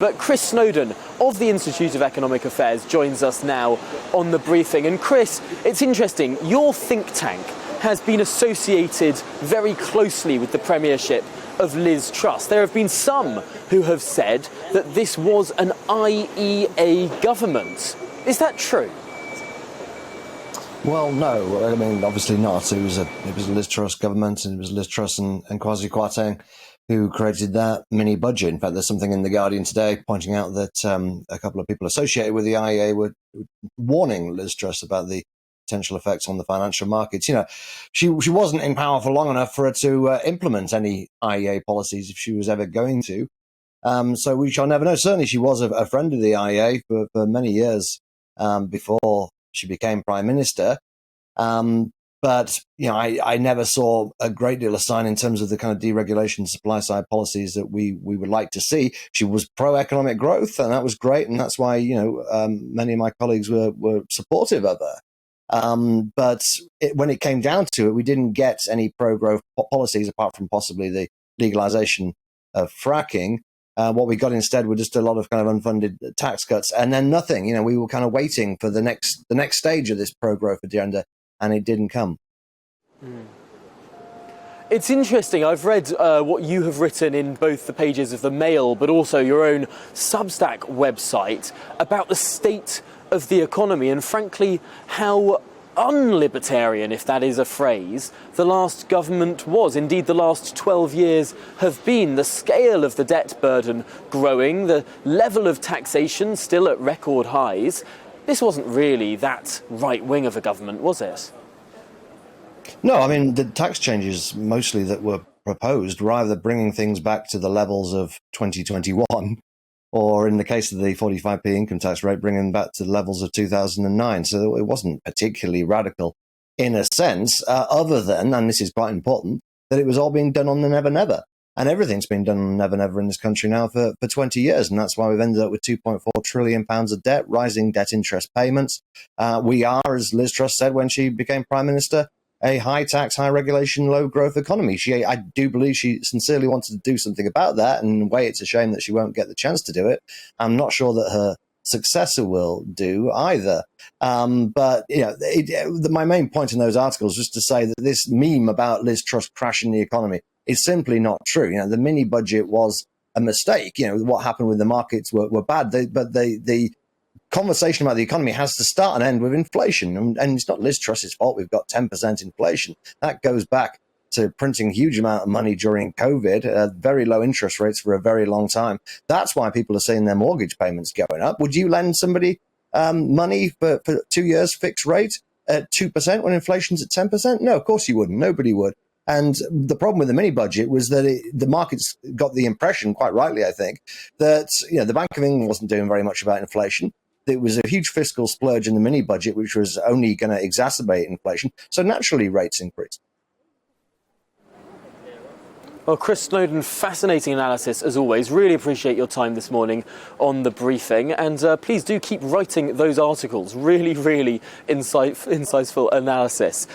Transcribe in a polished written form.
But Chris Snowdon of the Institute of Economic Affairs joins us now on the briefing. And Chris, it's interesting, your think tank has been associated very closely with the premiership of Liz Truss. There have been some who have said that this was an IEA government. Is that true? Well, no. I mean, obviously not. It was a Liz Truss government, and it was Liz Truss and Kwasi Kwarteng who created that mini budget. In fact, there's something in The Guardian today pointing out that a couple of people associated with the IEA were warning Liz Truss about the potential effects on the financial markets. You know, she wasn't in power for long enough for her to implement any IEA policies if she was ever going to. So we shall never know. Certainly, she was a friend of the IEA for many years before she became prime minister. But, you know, I never saw a great deal of sign in terms of the kind of deregulation supply side policies that we would like to see. She was pro-economic growth, and that was great. And that's why, you know, many of my colleagues were supportive of her. But when it came down to it, we didn't get any pro-growth policies apart from possibly the legalization of fracking. What we got instead were just a lot of kind of unfunded tax cuts, and then nothing. You know, we were kind of waiting for the next stage of this pro-growth agenda, and it didn't come. It's interesting. I've read what you have written in both the pages of the Mail, but also your own Substack website about the state of the economy, and frankly, how unlibertarian, if that is a phrase, the last government was. Indeed, the last 12 years have been. The scale of the debt burden growing, the level of taxation still at record highs. This wasn't really that right-wing of a government, was it? No, I mean, the tax changes mostly that were proposed were either bringing things back to the levels of 2021, or in the case of the 45p income tax rate, bringing back to the levels of 2009. So it wasn't particularly radical in a sense, other than, and this is quite important, that it was all being done on the Never Never. And everything's been done on Never Never in this country now for 20 years. And that's why we've ended up with £2.4 trillion of debt, rising debt interest payments. We are, as Liz Truss said when she became prime minister, a high tax, high regulation, low growth economy. I do believe she sincerely wanted to do something about that. And in a way, it's a shame that she won't get the chance to do it. I'm not sure that her successor will do either. But you know, my main point in those articles was to say that this meme about Liz Truss crashing the economy is simply not true. You know, the mini budget was a mistake. You know, what happened with the markets were bad. But the conversation about the economy has to start and end with inflation. And it's not Liz Truss's fault we've got 10% inflation. That goes back to printing a huge amount of money during COVID, very low interest rates for a very long time. That's why people are seeing their mortgage payments going up. Would you lend somebody money for 2 years fixed rate at 2% when inflation's at 10%? No, of course you wouldn't. Nobody would. And the problem with the mini budget was that the markets got the impression, quite rightly, I think, that the Bank of England wasn't doing very much about inflation. There was a huge fiscal splurge in the mini budget, which was only going to exacerbate inflation. So naturally, rates increased. Well, Chris Snowdon, fascinating analysis as always. Really appreciate your time this morning on the briefing. And please do keep writing those articles. Really, really insightful analysis.